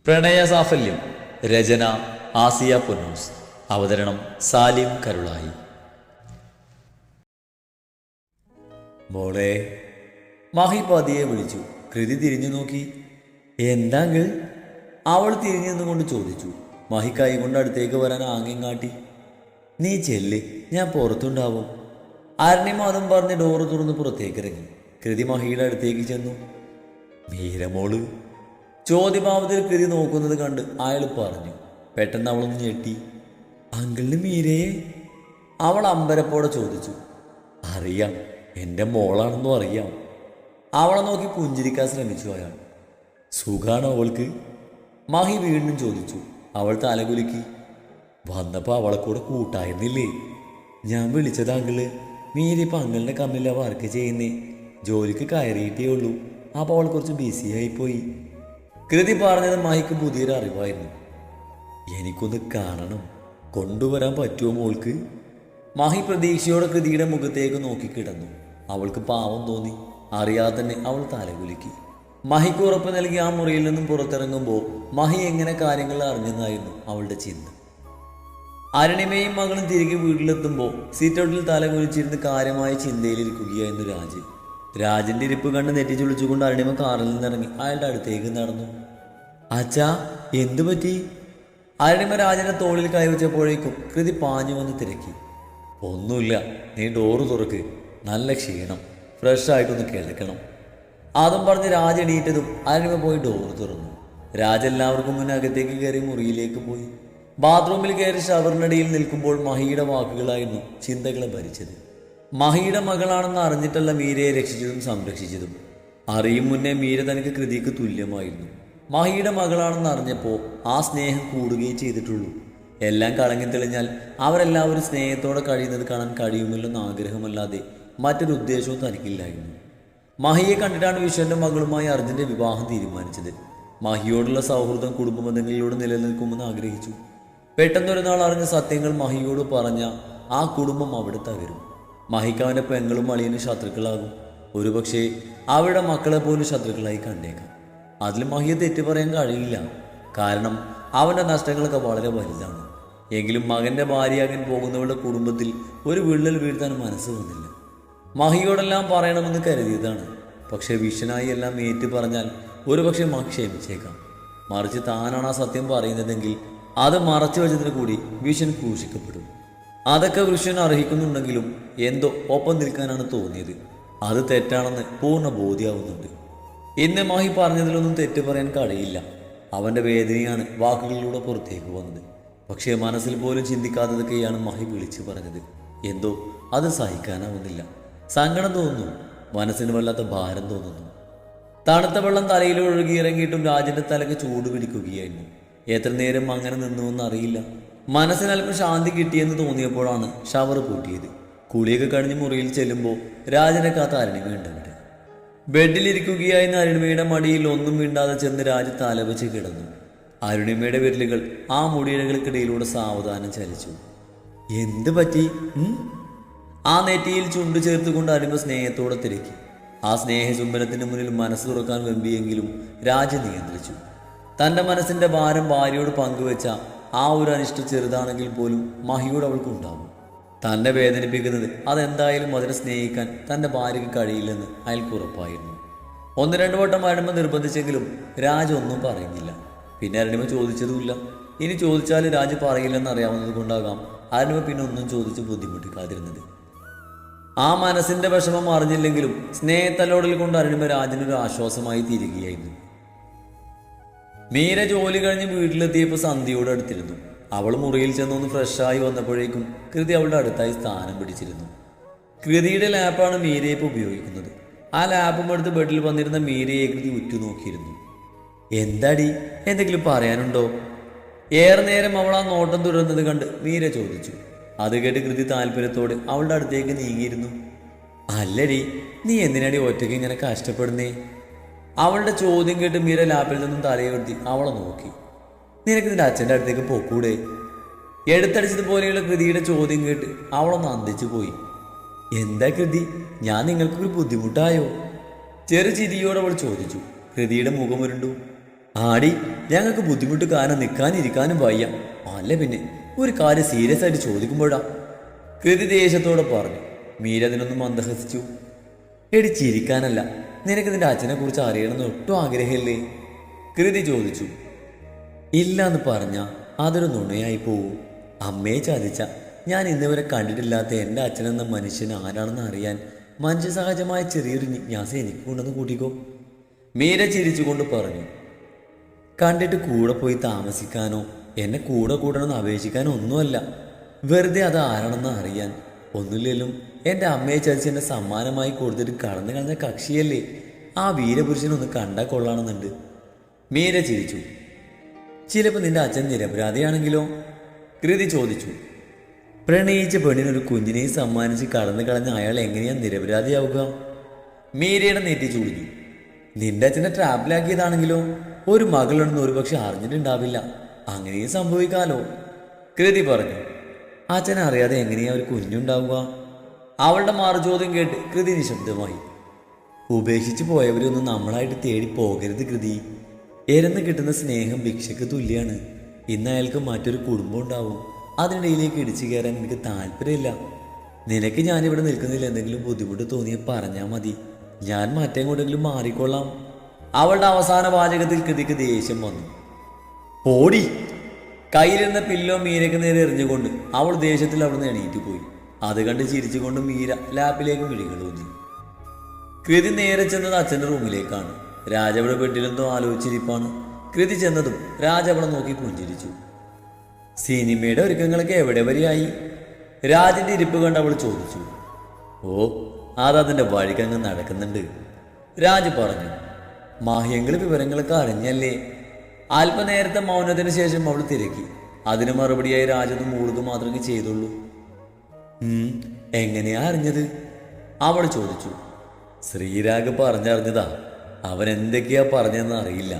പ്രണയ സാഫല്യം. രചന ആസിയ പൊന്നൂസ്. അവതരണം സാലിം കരുളായി. മോളെ, മഹി പതിയെ വിളിച്ചു. കൃതി തിരിഞ്ഞു നോക്കി. എന്താങ്കിൾ? അവൾ തിരിഞ്ഞു നിന്നുകൊണ്ട് ചോദിച്ചു. മഹി കൈ കൊണ്ട് അടുത്തേക്ക് വരാൻ ആംഗ്യം കാട്ടി. നീ ചെല്ല്, ഞാൻ പുറത്തുണ്ടാവും. അരണ്യം അതും പറഞ്ഞ് ഡോറ് തുറന്ന് പുറത്തേക്ക് ഇറങ്ങി. കൃതി മഹിയുടെ അടുത്തേക്ക് ചെന്നു. മീരമോള്? ചോദ്യഭാവത്തിൽ കൃതി നോക്കുന്നത് കണ്ട് അയാൾ പറഞ്ഞു. പെട്ടെന്ന് അവളൊന്ന് ഞെട്ടി. അങ്കിളിന് മീരയെ? അവൾ അമ്പരപ്പോടെ ചോദിച്ചു. അറിയാം, എൻ്റെ മോളാണെന്നും അറിയാം. അവളെ നോക്കി പുഞ്ചിരിക്കാൻ ശ്രമിച്ചു അയാൾ. സുഖാണോ അവൾക്ക്? മഹി വീണ്ടും ചോദിച്ചു. അവൾ തലകുലുക്കി. വന്നപ്പോൾ അവളെ കൂടെ കൂട്ടായിരുന്നില്ലേ? ഞാൻ വിളിച്ചത് അങ്കിള്. മീര ഇപ്പം അങ്കിളിൻ്റെ കമ്പനിയിലാണ് വർക്ക് ചെയ്യുന്നേ. ജോലിക്ക് കയറിയിട്ടേ ഉള്ളൂ. അപ്പോൾ അവൾ കുറച്ച് ബിസിയായിപ്പോയി. കൃതി പറഞ്ഞത് മഹിക്ക് പുതിയൊരു അറിവായിരുന്നു. എനിക്കൊന്ന് കാണണം, കൊണ്ടുവരാൻ പറ്റുമോ മോൾക്ക്? മഹി പ്രതീക്ഷയോടെ കൃതിയുടെ മുഖത്തേക്ക് നോക്കിക്കിടന്നു. അവൾക്ക് പാവം തോന്നി. അറിയാതെ തന്നെ അവൾ തലകുലുക്കി. മഹിക്ക് ഉറപ്പ് നൽകി ആ മുറിയിൽ നിന്നും പുറത്തിറങ്ങുമ്പോൾ മഹി എങ്ങനെ കാര്യങ്ങൾ അറിഞ്ഞെന്നായിരുന്നു അവളുടെ ചിന്ത. അരുണിമയും മകളും തിരികെ വീട്ടിലെത്തുമ്പോൾ സീറ്റൗട്ടിൽ തലകുലിച്ചിരുന്ന് കാര്യമായ ചിന്തയിലിരിക്കുകയായിരുന്നു രാജ്. രാജന്റെ ഇരിപ്പ് കണ്ട് നെറ്റിച്ചുളിച്ചുകൊണ്ട് അരുണിമ കാറിൽ നിന്നിറങ്ങി അയാളുടെ അടുത്തേക്ക് നടന്നു. അച്ഛാ, എന്തു പറ്റി? അരുണിമ രാജന്റെ തോളിൽ കൈവച്ചപ്പോഴേക്കും കൃതി പാഞ്ഞു വന്ന് തിരക്കി. ഒന്നുമില്ല, നീ ഡോറ് തുറക്ക്. നല്ല ക്ഷീണം, ഫ്രഷ് ആയിട്ടൊന്ന് കിടക്കണം. അതും പറഞ്ഞ് രാജ എണീറ്റതും അരുണിമ പോയി ഡോറ് തുറന്നു. രാജ എല്ലാവർക്കും മുന്നേ അകത്തേക്ക് കയറി മുറിയിലേക്ക് പോയി. ബാത്റൂമിൽ കയറി ഷവറിനടിയിൽ നിൽക്കുമ്പോൾ മഹിയുടെ വാക്കുകളായിരുന്നു ചിന്തകളെ ഭരിച്ചത്. മഹിയുടെ മകളാണെന്ന് അറിഞ്ഞിട്ടല്ല മീരയെ രക്ഷിച്ചതും സംരക്ഷിച്ചതും. അറിയും മുന്നേ മീര തനിക്ക് കൃതിക്ക് തുല്യമായിരുന്നു. മഹിയുടെ മകളാണെന്ന് അറിഞ്ഞപ്പോൾ ആ സ്നേഹം കൂടുകയും ചെയ്തിട്ടുള്ളൂ. എല്ലാം കളങ്ങി തെളിഞ്ഞാൽ അവരെല്ലാവരും സ്നേഹത്തോടെ കഴിയുന്നത് കാണാൻ കഴിയുമല്ലോന്ന് ആഗ്രഹമല്ലാതെ മറ്റൊരു ഉദ്ദേശവും തനിക്കില്ലായിരുന്നു. മഹിയെ കണ്ടിട്ടാണ് വിശ്വന്റെ മകളുമായി അർജുന്റെ വിവാഹം തീരുമാനിച്ചത്. മഹിയോടുള്ള സൗഹൃദം കുടുംബബന്ധങ്ങളിലൂടെ നിലനിൽക്കുമെന്ന് ആഗ്രഹിച്ചു. പെട്ടെന്നൊരു നാൾ അറിഞ്ഞ സത്യങ്ങൾ മഹിയോട് പറഞ്ഞ ആ കുടുംബം അവിടെ തകരും. മഹിക്ക് അവൻ്റെ പെങ്ങളും അളിയനും ശത്രുക്കളാകും. ഒരുപക്ഷെ അവരുടെ മക്കളെ പോലും ശത്രുക്കളായി കണ്ടേക്കാം. അതിൽ മഹിയെ തെറ്റ് പറയാൻ കഴിയില്ല. കാരണം അവൻ്റെ നഷ്ടങ്ങളൊക്കെ വളരെ വലുതാണ്. എങ്കിലും മകൻ്റെ ഭാര്യയാകാൻ പോകുന്നവരുടെ കുടുംബത്തിൽ ഒരു വിള്ളൽ വീഴ്ത്താൻ മനസ്സ് വന്നില്ല. മഹിയോടെല്ലാം പറയണമെന്ന് കരുതിയതാണ്. പക്ഷെ വിഷനായി എല്ലാം ഏറ്റു പറഞ്ഞാൽ ഒരുപക്ഷെ മഹി ക്ഷമിച്ചേക്കാം. മറിച്ച് താനാണ് ആ സത്യം പറയുന്നതെങ്കിൽ അത് മറച്ചു വെച്ചതിന് കൂടി വിഷൻ ക്രൂശിക്കപ്പെടും. അതൊക്കെ വൃഷൻ അർഹിക്കുന്നുണ്ടെങ്കിലും എന്തോ ഒപ്പം നിൽക്കാനാണ് തോന്നിയത്. അത് തെറ്റാണെന്ന് പൂർണ്ണ ബോധ്യമാവുന്നുണ്ട്. ഇന്ന് മഹി പറഞ്ഞതിലൊന്നും തെറ്റ് പറയാൻ കഴിയില്ല. അവൻ്റെ വേദനയാണ് വാക്കുകളിലൂടെ പുറത്തേക്ക് വന്നത്. പക്ഷേ മനസ്സിൽ പോലും ചിന്തിക്കാത്തതൊക്കെയാണ് മഹി വിളിച്ചു പറഞ്ഞത്. എന്തോ അത് സഹിക്കാനാവുന്നില്ല. സങ്കടം തോന്നുന്നു. മനസ്സിന് വല്ലാത്ത ഭാരം തോന്നുന്നു. തണുത്ത വെള്ളം തലയിൽ ഒഴുകിയിറങ്ങിയിട്ടും രാജന്റെ തലക്ക് ചൂട് പിടിക്കുകയായിരുന്നു. എത്ര നേരം അങ്ങനെ നിന്നുവെന്ന് അറിയില്ല. മനസ്സിനൽപ്പം ശാന്തി കിട്ടിയെന്ന് തോന്നിയപ്പോഴാണ് ഷവർ പൂട്ടിയത്. കുളിയൊക്കെ കഴിഞ്ഞ് മുറിയിൽ ചെല്ലുമ്പോൾ രാജനെ കാത്ത അരുണിമയുണ്ടവിടെ. ബെഡിലിരിക്കുകയായിരുന്ന അരുണിമയുടെ മടിയിൽ ഒന്നും മിണ്ടാതെ ചെന്ന് രാജ തലവെച്ച് കിടന്നു. അരുണിമയുടെ വിരലുകൾ ആ മുടിയിഴകൾക്കിടയിലൂടെ സാവധാനം ചലിച്ചു. എന്ത് പറ്റി? ആ നെറ്റിയിൽ ചുണ്ടു ചേർത്തുകൊണ്ട് അരുണിമ സ്നേഹത്തോടെ തിരക്കി. ആ സ്നേഹ ചുംബനത്തിന് മുന്നിൽ മനസ്സ് തുറക്കാൻ വെമ്പിയെങ്കിലും രാജ നിയന്ത്രിച്ചു. തൻ്റെ മനസ്സിൻ്റെ ഭാരം ഭാര്യയോട് പങ്കുവെച്ച ആ ഒരു അനിഷ്ടം ചെറുതാണെങ്കിൽ പോലും മഹിയോട് അവൾക്കുണ്ടാവും. തന്നെ വേദനിപ്പിക്കുന്നത് അതെന്തായാലും അതിനെ സ്നേഹിക്കാൻ തൻ്റെ ഭാര്യയ്ക്ക് കഴിയില്ലെന്ന് അയാൾക്ക് ഉറപ്പായിരുന്നു. ഒന്ന് രണ്ട് വട്ടം അരുണിമ നിർബന്ധിച്ചെങ്കിലും രാജ ഒന്നും പറയുന്നില്ല. പിന്നെ അരുണിമ ചോദിച്ചതുമില്ല. ഇനി ചോദിച്ചാൽ രാജ പറയില്ലെന്ന് അറിയാവുന്നത് കൊണ്ടാകാം അരുണിമ പിന്നെ ഒന്നും ചോദിച്ച് ബുദ്ധിമുട്ടിക്കാതിരുന്നത്. ആ മനസ്സിൻ്റെ വിഷമം അറിഞ്ഞില്ലെങ്കിലും സ്നേഹത്തലോടൽ കൊണ്ട് അരുണിമ രാജനൊരു ആശ്വാസമായി തീരുകയായിരുന്നു. മീര ജോലി കഴിഞ്ഞ് വീട്ടിലെത്തിയപ്പോൾ സന്ധ്യയോട് അടുത്തിരുന്നു. അവൾ മുറിയിൽ ചെന്നൊന്ന് ഫ്രഷായി വന്നപ്പോഴേക്കും കൃതി അവളുടെ അടുത്തായി സ്ഥാനം പിടിച്ചിരുന്നു. കൃതിയുടെ ലാപ്പാണ് മീരയെ ഇപ്പോൾ ഉപയോഗിക്കുന്നത്. ആ ലാപ്പും എടുത്ത് ബെഡിൽ വന്നിരുന്ന മീരയെ കൃതി ഉറ്റുനോക്കിയിരുന്നു. എന്താടി, എന്തെങ്കിലും പറയാനുണ്ടോ? ഏറെ നേരം അവൾ ആ നോട്ടം തുടർന്നത് കണ്ട് മീര ചോദിച്ചു. അത് കേട്ട് കൃതി താല്പര്യത്തോടെ അവളുടെ അടുത്തേക്ക് നീങ്ങിയിരുന്നു. അല്ലടി, നീ എന്തിനാടി ഒറ്റയ്ക്ക് ഇങ്ങനെ കഷ്ടപ്പെടുന്നേ? അവളുടെ ചോദ്യം കേട്ട് മീര ലാപ്പിൽ നിന്നും തലയുയർത്തി അവളെ നോക്കി. നിനക്ക് നിന്റെ അച്ഛൻ്റെ അടുത്തേക്ക് പോക്കൂടെ? എടുത്തടിച്ചതുപോലെയുള്ള കൃതിയുടെ ചോദ്യം കേട്ട് അവളൊന്ന് അന്തിച്ചു പോയി. എന്താ കൃതി, ഞാൻ നിങ്ങൾക്കൊരു ബുദ്ധിമുട്ടായോ? ചെറു ചിരിയോടെ അവൾ ചോദിച്ചു. കൃതിയുടെ മുഖമുരുണ്ടു. ആടി, ഞങ്ങൾക്ക് ബുദ്ധിമുട്ട് കാരണം നിൽക്കാനിരിക്കാനും വയ്യ. അല്ല പിന്നെ ഒരു കാര്യം സീരിയസ് ആയിട്ട് ചോദിക്കുമ്പോഴാ കൃതി ദേഷ്യത്തോടെ പറഞ്ഞു. മീര അതിനൊന്നും മന്ദഹസിച്ചു. എടി, ചിരിക്കാനല്ല, നിനക്ക് നിന്റെ അച്ഛനെ കുറിച്ച് അറിയണമെന്ന് ഒട്ടും ആഗ്രഹമില്ലേ? കൃതി ചോദിച്ചു. ഇല്ല എന്ന് പറഞ്ഞ അതൊരു നുണയായി പോവും. അമ്മയെ ചതിച്ച ഞാൻ ഇന്നുവരെ കണ്ടിട്ടില്ലാത്ത എൻ്റെ അച്ഛനെന്ന മനുഷ്യൻ ആരാണെന്ന് അറിയാൻ മനുഷ്യസഹജമായ ചെറിയൊരു ജിജ്ഞാസ എനിക്കുണ്ടെന്ന് കൂട്ടിക്കോ. മീര ചിരിച്ചുകൊണ്ട് പറഞ്ഞു. കണ്ടിട്ട് കൂടെ പോയി താമസിക്കാനോ എന്നെ കൂടെ കൂടണമെന്ന് അപേക്ഷിക്കാനോ ഒന്നുമല്ല. വെറുതെ അത് ആരാണെന്ന് അറിയാൻ. ഒന്നുമില്ലേലും എൻ്റെ അമ്മയെ ചതിച്ച് എന്നെ സമ്മാനമായി കൊടുത്തിട്ട് കടന്നു കളഞ്ഞ കക്ഷിയല്ലേ. ആ വീരപുരുഷനൊന്ന് കണ്ടാൽ കൊള്ളാണെന്നുണ്ട്. മീര ചിരിച്ചു. ചിലപ്പോൾ നിന്റെ അച്ഛൻ നിരപരാധിയാണെങ്കിലോ? കൃതി ചോദിച്ചു. പ്രണയിച്ച പെണ്ണിനൊരു കുഞ്ഞിനെ സമ്മാനിച്ച് കടന്നു കളഞ്ഞ അയാൾ എങ്ങനെയാ നിരപരാധിയാവുക? മീരയുടെ നെറ്റി ചൂടിഞ്ഞു. നിന്റെ അച്ഛനെ ട്രാപ്പിലാക്കിയതാണെങ്കിലോ? ഒരു മകളുണ്ടെന്ന് ഒരുപക്ഷെ അറിഞ്ഞിട്ടുണ്ടാവില്ല. അങ്ങനെയും സംഭവിക്കാലോ. കൃതി പറഞ്ഞു. അച്ഛനെ അറിയാതെ എങ്ങനെയാ ഒരു കുഞ്ഞുണ്ടാവുക? അവളുടെ മറുചോദ്യം കേട്ട് കൃതി നിശബ്ദമായി. ഉപേക്ഷിച്ച് പോയവരൊന്നും നമ്മളായിട്ട് തേടി പോകരുത് കൃതി. എരന്ന് കിട്ടുന്ന സ്നേഹം ഭിക്ഷയ്ക്ക് തുല്യാണ്. ഇന്ന് അയാൾക്ക് മറ്റൊരു കുടുംബം ഉണ്ടാവും. അതിനിടയിലേക്ക് ഇടിച്ചു കയറാൻ എനിക്ക് താല്പര്യമില്ല. നിനക്ക് ഞാനിവിടെ നിൽക്കുന്നില്ല എന്തെങ്കിലും ബുദ്ധിമുട്ട് തോന്നിയ പറഞ്ഞാൽ മതി. ഞാൻ മറ്റെങ്ങോട്ടെങ്കിലും മാറിക്കൊള്ളാം. അവളുടെ അവസാന വാചകത്തിൽ കൃതിക്ക് ദേഷ്യം വന്നു. പോടി! കയ്യിലിരുന്ന പില്ലോ മീരയ്ക്ക് നേരെ എറിഞ്ഞുകൊണ്ട് അവൾ ദേഷ്യത്തിൽ അവിടുന്ന് എണീറ്റ് പോയി. അത് കണ്ട് ചിരിച്ചുകൊണ്ട് മീര ലാപ്പിലേക്ക് വിളികളൂന്നി. കൃതി നേരെ ചെന്നത് അച്ഛൻ്റെ റൂമിലേക്കാണ്. രാജവിടെ ബെഡിലെന്തോ ആലോചിച്ചിരിപ്പാണ്. കൃതി ചെന്നതും രാജവളെ നോക്കി പുഞ്ചിരിച്ചു. സിനിമയുടെ ഒരുക്കങ്ങളൊക്കെ എവിടെ വരെയായി? രാജിന്റെ ഇരിപ്പ് കണ്ട് അവൾ ചോദിച്ചു. ഓ, അതതിൻ്റെ വഴിക്കങ്ങ് നടക്കുന്നുണ്ട്, രാജ് പറഞ്ഞു. മാഹ്യങ്ങൾ വിവരങ്ങളൊക്കെ അറിഞ്ഞല്ലേ? അല്പനേരത്തെ മൗനത്തിന് ശേഷം അവൾ തിരക്കി. അതിന് മറുപടിയായി രാജൊന്ന് മൂളുക മാത്രമേ ചെയ്തുള്ളൂ. എങ്ങനെയാ അറിഞ്ഞത്? അവൾ ചോദിച്ചു. ശ്രീരാഗ് പറഞ്ഞറിഞ്ഞതാ. അവൻ എന്തൊക്കെയാ പറഞ്ഞതെന്ന് അറിയില്ല.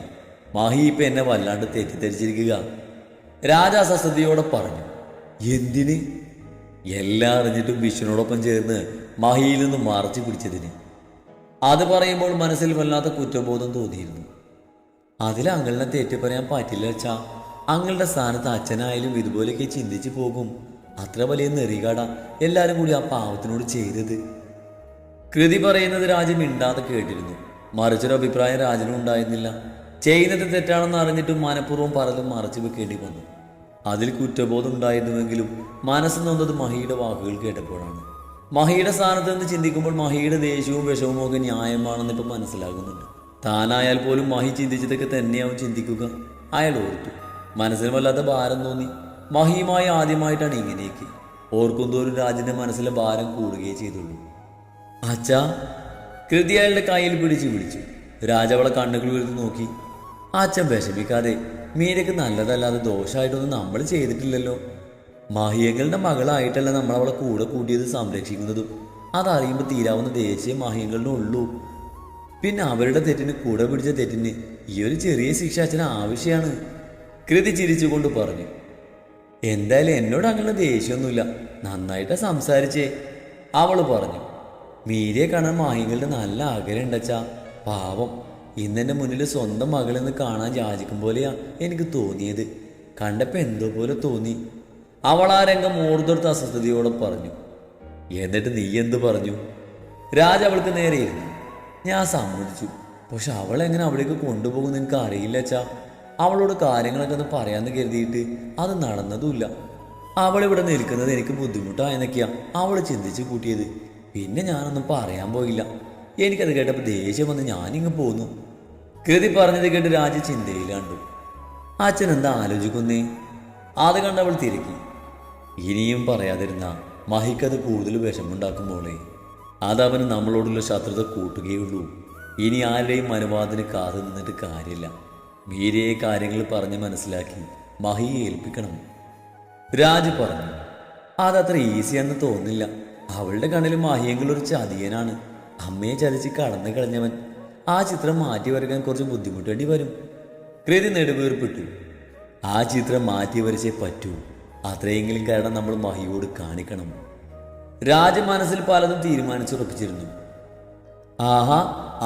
മാഹി ഇപ്പം എന്നെ വല്ലാണ്ട് തെറ്റിദ്ധരിച്ചിരിക്കുക, രാജ അസ്വസ്ഥതയോടെ പറഞ്ഞു. എന്തിന്? എല്ലാം അറിഞ്ഞിട്ടും വിഷ്ണുനോടൊപ്പം ചേർന്ന് മാഹിയിൽ നിന്ന് മറച്ചു പിടിച്ചതിന്. അത് പറയുമ്പോൾ മനസ്സിൽ വല്ലാത്ത കുറ്റബോധം തോന്നിയിരുന്നു. അതിൽ അങ്ങളിനെ തെറ്റി പറയാൻ പറ്റില്ല അച്ഛാ. അങ്ങളുടെ സ്ഥാനത്ത് അച്ഛനായാലും ഇതുപോലെയൊക്കെ ചിന്തിച്ചു പോകും. അത്ര വലിയ നെറികാട എല്ലാവരും കൂടി ആ പാവത്തിനോട് ചെയ്തത്. കൃതി പറയുന്നത് രാജൻ മിണ്ടാതെ കേട്ടിരുന്നു. മറിച്ചൊരു അഭിപ്രായം രാജനും ഉണ്ടായിരുന്നില്ല. ചെയ്യുന്നത് തെറ്റാണെന്ന് അറിഞ്ഞിട്ടും മനഃപൂർവ്വം പലതും മറച്ചു വെക്കേണ്ടി വന്നു. അതിൽ കുറ്റബോധം ഉണ്ടായിരുന്നുവെങ്കിലും മനസ്സ് നൊന്നത് മഹിയുടെ വാക്കുകൾ കേട്ടപ്പോഴാണ്. മഹിയുടെ സ്ഥാനത്ത് നിന്ന് ചിന്തിക്കുമ്പോൾ മഹിയുടെ ദേഷ്യവും വിഷവും ഒക്കെ ന്യായമാണെന്ന് ഇപ്പം മനസ്സിലാകുന്നുണ്ട്. താനായാൽ പോലും മഹി ചിന്തിച്ചതൊക്കെ തന്നെയാവും ചിന്തിക്കുക. അയാൾ ഓർത്തു. മനസ്സിന് വല്ലാത്ത ഭാരം തോന്നി. മഹിയുമായി ആദ്യമായിട്ടാണ് ഇങ്ങനെയൊക്കെ. ഓർക്കുന്തോറും രാജന്റെ മനസ്സിലെ ഭാരം കൂടുകയേ ചെയ്തുള്ളൂ. അച്ഛാ, കൃതി അയാളുടെ കയ്യിൽ പിടിച്ചു വിളിച്ചു. രാജവളെ കണ്ണുകൾ വീഴ്ത്തി നോക്കി. അച്ഛൻ വിഷമിക്കാതെ. മീരയ്ക്ക് നല്ലതല്ലാതെ ദോഷമായിട്ടൊന്നും നമ്മൾ ചെയ്തിട്ടില്ലല്ലോ. മാഹിയങ്ങളുടെ മകളായിട്ടല്ല നമ്മളവളെ കൂടെ കൂട്ടിയത് സംരക്ഷിക്കുന്നതും. അതറിയുമ്പോൾ തീരാവുന്ന ദേഷ്യം മാഹിയങ്ങളുടെ ഉള്ളൂ. പിന്നെ അവരുടെ തെറ്റിന് കൂടെ പിടിച്ച തെറ്റിന് ഈ ഒരു ചെറിയ ശിക്ഷ അച്ഛന് ആവശ്യമാണ്, കൃതി ചിരിച്ചുകൊണ്ട് പറഞ്ഞു. എന്തായാലും എന്നോട് അങ്ങനെ ദേഷ്യമൊന്നുമില്ല, നന്നായിട്ടാ സംസാരിച്ചേ, അവൾ പറഞ്ഞു. മീരയെ കാണാൻ മാഹിയങ്ങളുടെ നല്ല ആഗ്രഹമുണ്ടച്ചാ. പാവം, ഇന്നെൻ്റെ മുന്നിൽ സ്വന്തം മകളെന്ന് കാണാൻ യാചിക്കും പോലെയാ എനിക്ക് തോന്നിയത്. കണ്ടപ്പോൾ എന്തോ പോലെ തോന്നി. അവൾ ആ രംഗം ഓർത്തോർത്ത് അസ്വസ്ഥതയോടെ പറഞ്ഞു. എന്നിട്ട് നീ എന്ത് പറഞ്ഞു? രാജ അവൾക്ക് നേരെ ഇരുന്നു. ഞാൻ സമ്മതിച്ചു. പക്ഷെ അവളെങ്ങനെ അവിടേക്ക് കൊണ്ടുപോകുമെന്ന് എനിക്ക് അറിയില്ല അച്ഛാ. അവളോട് കാര്യങ്ങളൊക്കെ ഒന്ന് പറയാമെന്ന് കരുതിയിട്ട് അത് നടന്നതുമില്ല. അവളിവിടെ നിൽക്കുന്നത് എനിക്ക് ബുദ്ധിമുട്ടായെന്നൊക്കെയാ അവൾ ചിന്തിച്ച് കൂട്ടിയത്. പിന്നെ ഞാനൊന്നും പറയാൻ പോയില്ല. എനിക്കത് കേട്ടപ്പോൾ ദേഷ്യം വന്ന് ഞാനിങ്ങ് പോന്നു. കൃതി പറഞ്ഞത് കേട്ട് രാജ ചിന്തയിലാണ്ടു. അച്ഛൻ എന്താ ആലോചിക്കുന്നേ? അത് കണ്ടവൾ തിരക്കി. ഇനിയും പറയാതിരുന്ന മഹിക്കത് കൂടുതൽ വിഷമുണ്ടാക്കുമ്പോളേ അതവന് നമ്മളോടുള്ള ശത്രുത കൂട്ടുകയുള്ളൂ. ഇനി ആരുടെയും അനുവാദത്തിന് കാതു നിന്നിട്ട് കാര്യമില്ല. മീരയെ കാര്യങ്ങൾ പറഞ്ഞ് മനസ്സിലാക്കി മഹിയെ ഏൽപ്പിക്കണം, രാജ് പറഞ്ഞു. അതത്ര ഈസിയാണെന്ന് തോന്നില്ല. അവളുടെ കണ്ണിൽ മാഹിയെങ്കിലൊരു ചതിയനാണ്. അമ്മയെ ചതിച്ച് കടന്നു കളഞ്ഞവൻ. ആ ചിത്രം മാറ്റി വരയ്ക്കാൻ കുറച്ച് ബുദ്ധിമുട്ടേണ്ടി വരും. കൃതി നെടുവേർപ്പെട്ടു. ആ ചിത്രം മാറ്റി വരച്ചേ പറ്റൂ. അത്രയെങ്കിലും കാരണം നമ്മൾ മഹിയോട് കാണിക്കണം. രാജ മനസ്സിൽ പലതും തീരുമാനിച്ചുറപ്പിച്ചിരുന്നു. ആഹാ,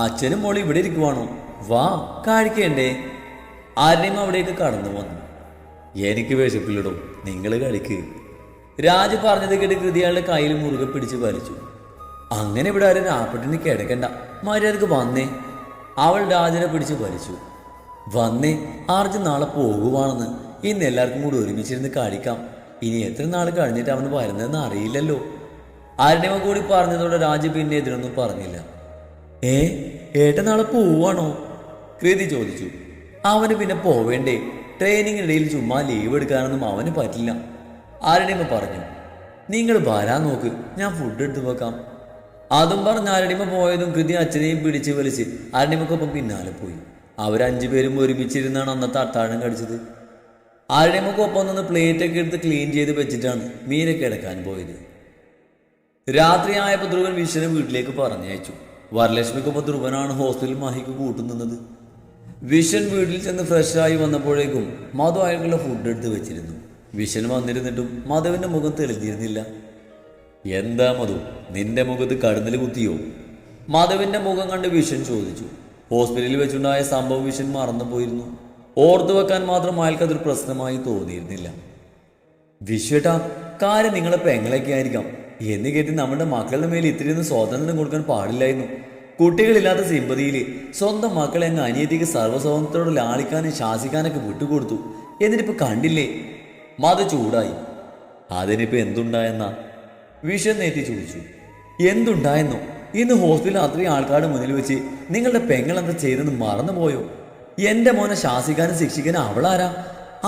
അച്ഛനും മോളി ഇവിടെ ഇരിക്കുവാണോ? വാ, കഴിക്കേണ്ടേ? ആരുടെയും അവിടേക്ക് കടന്നു വന്നു. എനിക്ക് വിശപ്പിലിടും, നിങ്ങൾ കളിക്ക്. രാജ് പറഞ്ഞത് കേട്ട് കൃതി അയാളുടെ കയ്യിൽ മുറുകെ പിടിച്ച് വലിച്ചു. അങ്ങനെ ഇവിടെ ആരും രാപ്പട്ടിന് കിടക്കണ്ട, മര്യാദക്ക് വന്നേ. അവൾ രാജനെ പിടിച്ച് വലിച്ചു. വന്നേ, ആർജ് നാളെ പോകുവാണെന്ന്. ഇന്ന് എല്ലാവർക്കും കൂടി ഒരുമിച്ചിരുന്ന് കളിക്കാം. ഇനി എത്ര നാൾ കഴിഞ്ഞിട്ട് അവന് വരുന്നതെന്ന് അറിയില്ലല്ലോ. ആരുടെയും കൂടി പറഞ്ഞതോടെ രാജ് പിന്നെ എതിരൊന്നും പറഞ്ഞില്ല. ഏട്ടൻ നാളെ പോവാണോ? കൃതി ചോദിച്ചു. അവന് പിന്നെ പോവേണ്ടേ? ട്രെയിനിങ്ങിനിടയിൽ ചുമ്മാ ലീവ് എടുക്കാനൊന്നും അവന് പറ്റില്ല. ആരുടെയും പറഞ്ഞു. നിങ്ങൾ വരാൻ നോക്ക്, ഞാൻ ഫുഡ് എടുത്ത് വെക്കാം. അതും പറഞ്ഞ് ആരുടെയും പോയതും കൃതി അച്ഛനെയും പിടിച്ച് വലിച്ച് ആരുടെയുമൊക്കൊപ്പം പിന്നാലെ പോയി. അവർ5 പേരും ഒരുമിച്ചിരുന്നാണ് അന്നത്തെ അത്താഴം കഴിച്ചത്. ആരുടെയുമൊക്കൊപ്പം നിന്ന് പ്ലേറ്റൊക്കെ എടുത്ത് ക്ലീൻ ചെയ്ത് വെച്ചിട്ടാണ് മീര കിടക്കാൻ പോയത്. രാത്രിയായപ്പോൾ ധ്രുവൻ വിശ്വനെ വീട്ടിലേക്ക് പറഞ്ഞയച്ചു. വരലക്ഷ്മിക്കൊപ്പം ധ്രുവനാണ് ഹോസ്റ്റലിൽ മഹിക്ക് കൂട്ടുനിന്നത്. വിശ്വൻ വീട്ടിൽ ചെന്ന് ഫ്രഷായി വന്നപ്പോഴേക്കും മധു അയാൾക്കുള്ള ഫുഡ് എടുത്ത് വെച്ചിരുന്നു. വിശ്വൻ വന്നിരുന്നിട്ടും മധുവിൻ്റെ മുഖം തെളിഞ്ഞിരുന്നില്ല. എന്താ മധു, നിന്റെ മുഖത്ത് കടന്നൽ കുത്തിയോ? മധുവിൻ്റെ മുഖം കണ്ട് വിശ്വൻ ചോദിച്ചു. ഹോസ്പിറ്റലിൽ വെച്ചുണ്ടായ സംഭവം വിശ്വൻ മറന്നു പോയിരുന്നു. ഓർത്തു വെക്കാൻ മാത്രം അയാൾക്കതൊരു പ്രശ്നമായി തോന്നിയിരുന്നില്ല. വിശ്വേട്ടാ, കാര്യം നിങ്ങളെ പെങ്ങളൊക്കെ ആയിരിക്കാം. എന്ന് കേട്ടി നമ്മുടെ മക്കളുടെ മേൽ ഇത്രയൊന്നും സ്വാതന്ത്ര്യം കൊടുക്കാൻ പാടില്ലായിരുന്നു. കുട്ടികളില്ലാത്ത സിമ്പതിയിൽ സ്വന്തം മക്കളെ അങ്ങ് അനിയത്തിക്ക് സർവ്വസ്വാതന്ത്ര്യത്തോട് ലാളിക്കാനും ശാസിക്കാനൊക്കെ വിട്ടുകൊടുത്തു. എന്നിട്ടിപ്പോൾ കണ്ടില്ലേ? മധു ചൂടായി. അതിനിപ്പോൾ എന്തുണ്ടായെന്നാ? വിശ്വൻ നേറ്റി ചോദിച്ചു. എന്തുണ്ടായെന്നോ? ഇന്ന് ഹോസ്പിറ്റലിൽ അത്രയും ആൾക്കാരുടെ മുന്നിൽ വെച്ച് നിങ്ങളുടെ പെങ്ങൾ എന്താ ചെയ്തെന്ന് മറന്നുപോയോ? എൻ്റെ മോനെ ശാസിക്കാനും ശിക്ഷിക്കാനും അവളാരാ?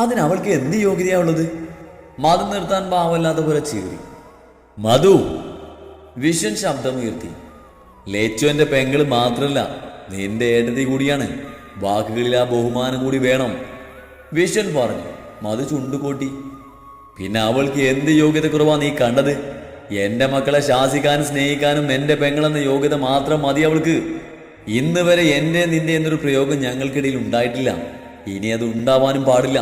അതിനവൾക്ക് എന്ത് യോഗ്യതയാണുള്ളത്? മധു നിർത്താൻ ഭാവമില്ലാത്ത പോലെ ചീറി. മധു! വിശ്വൻ ശബ്ദമുയർത്തി. ലേച്ചുവിൻ്റെ പെങ്ങൾ മാത്രമല്ല, നിന്റെ ഏട്ടത്തി കൂടിയാണ്. വാക്കുകളിൽ ആ ബഹുമാനം കൂടി വേണം, വിശ്വൻ പറഞ്ഞു. മധു ചുണ്ടുകൂട്ടി. പിന്നെ അവൾക്ക് എന്ത് യോഗ്യത കുറവാ നീ കണ്ടത്? എൻ്റെ മക്കളെ ശാസിക്കാനും സ്നേഹിക്കാനും എൻ്റെ പെങ്ങളെന്ന യോഗ്യത മാത്രം മതി അവൾക്ക്. ഇന്ന് വരെ എൻ്റെ നിന്റെ എന്നൊരു പ്രയോഗം ഞങ്ങൾക്കിടയിൽ ഉണ്ടായിട്ടില്ല. ഇനി അത് ഉണ്ടാവാനും പാടില്ല.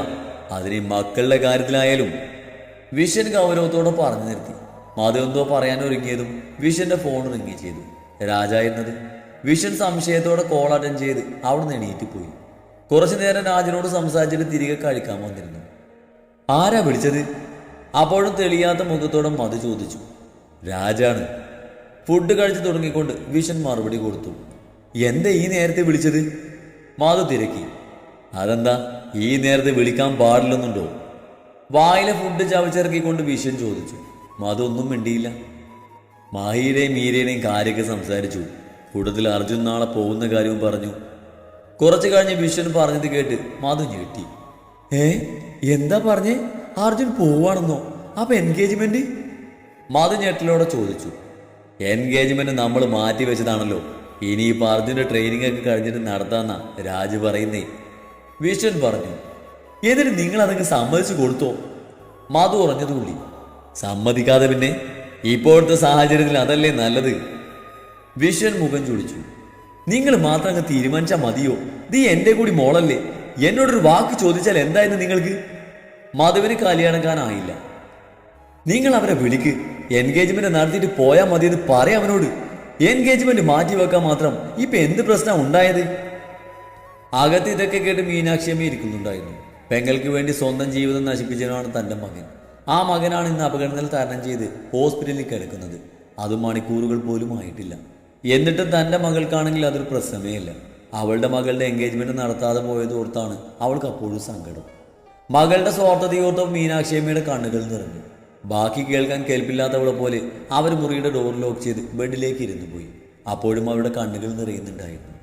അതിന് മക്കളുടെ കാര്യത്തിലായാലും. വിശ്വൻ ഗൗരവത്തോടെ പറഞ്ഞു നിർത്തി. മധു എന്തോ പറയാനൊരുങ്ങിയതും വിശ്വന്റെ ഫോൺ റിങ് ചെയ്തു. രാജായിരുന്നത്. വിശ്വൻ സംശയത്തോടെ കോൾ അറ്റൻഡ് ചെയ്ത് അവിടെ നിന്ന് എണീറ്റ് പോയി. കുറച്ചു നേരം രാജനോട് സംസാരിച്ചിട്ട് തിരികെ കഴിക്കാൻ വന്നിരുന്നു. ആരാ വിളിച്ചത്? അപ്പോഴും തെളിയാത്ത മുഖത്തോടെ മധു ചോദിച്ചു. രാജാണ്. ഫുഡ് കഴിച്ചു തുടങ്ങിക്കൊണ്ട് വിശ്വൻ മറുപടി കൊടുത്തു. എന്താ ഈ നേരത്തെ വിളിച്ചത്? മധു തിരക്കി. അതെന്താ ഈ നേരത്തെ വിളിക്കാൻ പാടില്ലെന്നുണ്ടോ? വായിലെ ഫുഡ് ചവച്ചിറക്കിക്കൊണ്ട് വിശ്വൻ ചോദിച്ചു. മധു ഒന്നും മിണ്ടിയില്ല. മാഹിയുടെയും മീരയുടെയും കാര്യമൊക്കെ സംസാരിച്ചു. കൂടുതൽ അർജുൻ നാളെ പോകുന്ന കാര്യവും പറഞ്ഞു. കുറച്ചു കഴിഞ്ഞ് വിശ്വൻ പറഞ്ഞത് കേട്ട് മധു ഞെട്ടി. എന്താ പറഞ്ഞേ? അർജുൻ പോവാണെന്നോ? അപ്പൊ എൻഗേജ്മെന്റ്? മധു ഞെട്ടലോടെ ചോദിച്ചു. എൻഗേജ്മെന്റ് നമ്മൾ മാറ്റി വെച്ചതാണല്ലോ. ഇനിയിപ്പോൾ അർജുൻ്റെ ട്രെയിനിങ് ഒക്കെ കഴിഞ്ഞിട്ട് നടത്താന്നാ രാജ് പറയുന്നേ, വിശ്വൻ പറഞ്ഞു. എന്നിട്ട് നിങ്ങൾ അതൊക്കെ സമ്മതിച്ചു കൊടുത്തോ? മധു ഉറഞ്ഞതുള്ളി. സമ്മതിക്കാതെ പിന്നെ? ഇപ്പോഴത്തെ സാഹചര്യത്തിൽ അതല്ലേ നല്ലത്? വിശ്വൻ മുഖം ചുളിച്ചു. നിങ്ങൾ മാത്രം അങ്ങ് തീരുമാനിച്ചാൽ മതിയോ? നീ എൻ്റെ കൂടി മോളല്ലേ? എന്നോടൊരു വാക്ക് ചോദിച്ചാൽ എന്തായിരുന്നു നിങ്ങൾക്ക്? മധുവിന് കല്യാണക്കാനായില്ല. നിങ്ങൾ അവരെ വിളിക്ക്. എൻഗേജ്മെന്റ് നടത്തിയിട്ട് പോയാൽ മതിയെന്ന് പറയാം അവനോട്. എൻഗേജ്മെന്റ് മാറ്റി വെക്കാൻ മാത്രം ഇപ്പൊ എന്ത് പ്രശ്നം ഉണ്ടായത്? അകത്ത് ഇതൊക്കെ കേട്ട് മീനാക്ഷിയമ്മ ഇരിക്കുന്നുണ്ടായിരുന്നു. പെങ്ങൾക്ക് വേണ്ടി സ്വന്തം ജീവിതം നശിപ്പിച്ചവനാണ് തൻ്റെ മകൻ. ആ മകനാണ് ഇന്ന് അപകടത്തിൽ തരണം ചെയ്ത് ഹോസ്പിറ്റലിൽ കിടക്കുന്നത്. അത് മണിക്കൂറുകൾ പോലും ആയിട്ടില്ല. എന്നിട്ടും തൻ്റെ മകൾക്കാണെങ്കിൽ അതൊരു പ്രശ്നമേ ഇല്ല. അവളുടെ മകളുടെ എൻഗേജ്മെന്റ് നടത്താതെ പോയത് ഓർത്താണ് അവൾക്ക് അപ്പോഴും സങ്കടം. മകളുടെ സ്വാർത്ഥതയോർത്തപ്പോൾ മീനാക്ഷിയമ്മയുടെ കണ്ണുകൾ നിറഞ്ഞു. ബാക്കി കേൾക്കാൻ കേൾപ്പില്ലാത്തവളെ പോലെ അവർ മുറിയുടെ ഡോർ ലോക്ക് ചെയ്ത് ബെഡിലേക്ക് ഇരുന്നു പോയി. അപ്പോഴും അവരുടെ കണ്ണുകൾ നിറയുന്നുണ്ടായിരുന്നു.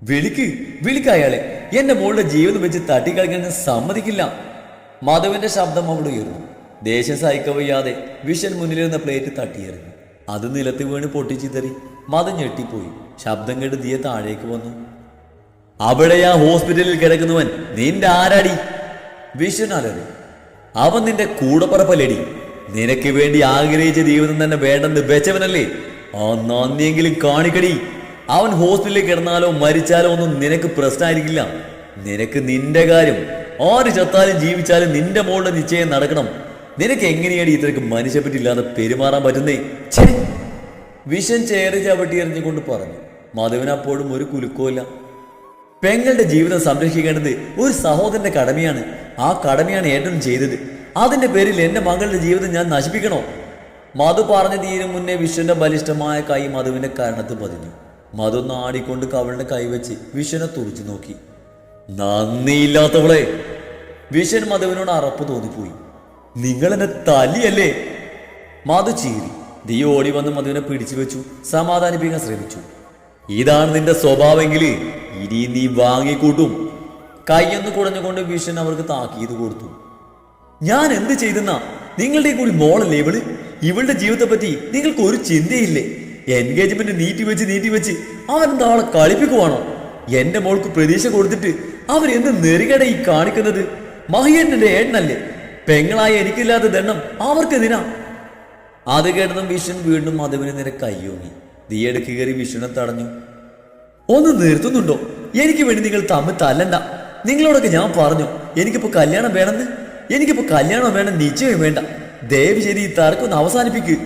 വിളിക്ക് അയാളെ. എന്റെ മോളുടെ ജീവിതം വെച്ച് തട്ടിക്കളിക്കാൻ ഞാൻ സമ്മതിക്കില്ല. മധുവിന്റെ ശബ്ദം അവിടെ ഉയർന്നു. ദേഷ്യം സഹിക്കവയ്യാതെ വിശ്വൻ മുന്നിലിരുന്ന പ്ലേറ്റ് തട്ടിയെറിഞ്ഞു. അത് നിലത്ത് വീണ് പൊട്ടിച്ചിതറി. മധു ഞെട്ടിപ്പോയി. ശബ്ദം കേട്ട് ദിയ താഴേക്ക് വന്നു. അവിടെയാ ഹോസ്പിറ്റലിൽ കിടക്കുന്നവൻ നിന്റെ ആരാടി? വിശ്വൻ അലറി. അവൻ നിന്റെ കൂടപ്പറപ്പല്ലടി. നിനക്ക് വേണ്ടി ആഗ്രഹിച്ച ജീവിതം തന്നെ വേണ്ടെന്ന് വെച്ചവനല്ലേ? ആ നന്ദിയെങ്കിലും കാണിക്കടി. അവൻ ഹോസ്പിറ്റലിൽ കിടന്നാലോ മരിച്ചാലോ ഒന്നും നിനക്ക് പ്രശ്നമായിരിക്കില്ല. നിനക്ക് നിന്റെ കാര്യം. ആര് ചത്താലും ജീവിച്ചാലും നിന്റെ മോളുടെ നിശ്ചയം നടക്കണം. നിനക്ക് എങ്ങനെയാണ് ഇത്രയ്ക്ക് മനുഷ്യപ്പറ്റില്ലാതെ പെരുമാറാൻ പറ്റുന്നേ? വിശ്വൻ ചേറി ചവിട്ടി എറിഞ്ഞുകൊണ്ട് പറഞ്ഞു. മധുവിന് അപ്പോഴും ഒരു കുലുക്കമില്ല. പെങ്ങളുടെ ജീവിതം സംരക്ഷിക്കേണ്ടത് ഒരു സഹോദരന്റെ കടമയാണ്. ആ കടമയാണ് ഏട്ടൻ ചെയ്തത്. അതിന്റെ പേരിൽ എന്റെ മകളുടെ ജീവിതം ഞാൻ നശിപ്പിക്കണോ? മധു പറഞ്ഞു തീരും മുന്നേ വിശ്വന്റെ ബലിഷ്ഠമായ കൈ മധുവിന്റെ കരണത്ത് പതിഞ്ഞു. മധു നാടിക്കൊണ്ട് കവളിന്റെ കൈവച്ച് വിശ്വനെ തുറച്ചു നോക്കി. നന്ദിയില്ലാത്തവളെ! വിശ്വൻ മധുവിനോട് അറപ്പ് തോന്നിപ്പോയി. നിങ്ങൾ എന്നെ തല്ലിയല്ലേ? മധു ചീറി. ദീ ഓടി വന്ന് മധുവിനെ പിടിച്ചു വെച്ചു സമാധാനിപ്പിക്കാൻ ശ്രമിച്ചു. ഇതാണ് നിന്റെ സ്വഭാവമെങ്കിൽ ഇനി നീ വാങ്ങിക്കൂട്ടും. കൈയൊന്ന് കുടഞ്ഞുകൊണ്ട് വിശ്വൻ അവർക്ക് താക്കീത് കൊടുത്തു. ഞാൻ എന്ത് ചെയ്തെന്നാ? നിങ്ങളുടെ കൂടി മോളല്ലേ ഇവള്? ഇവളുടെ ജീവിതത്തെ പറ്റി നിങ്ങൾക്ക് ഒരു ചിന്തയില്ലേ? എൻഗേജ്മെന്റ് നീട്ടി വെച്ച് അവരെന്താ അവളെ കളിപ്പിക്കുവാണോ? എന്റെ മോൾക്ക് പ്രതീക്ഷ കൊടുത്തിട്ട് അവരെന്ത് നെറുകട ഈ കാണിക്കുന്നത്? മഹിയേട്ടന്റെ ഏട്ടനല്ലേ? പെങ്ങളായ എനിക്കില്ലാത്ത ദണ്ണം അവർക്കെതിനാ. അത് കേട്ടതും വിശ്വൻ വീണ്ടും മധുവിന് നേരെ കയ്യോങ്ങി. തീയെടുക്ക് കയറി വിശ്വനെ തടഞ്ഞു. ഒന്ന് നിർത്തുന്നുണ്ടോ? എനിക്ക് വേണ്ടി നിങ്ങൾ തമ്മിൽ തല്ലണ്ട. നിങ്ങളോടൊക്കെ ഞാൻ പറഞ്ഞു എനിക്കിപ്പോ കല്യാണം വേണമെന്ന്. എനിക്കിപ്പോ കല്യാണം വേണം, നിശ്ചയം വേണ്ട. ദയവ് ചെയ്ത് ഈ തർക്കം ഒന്ന് അവസാനിപ്പിക്ക്.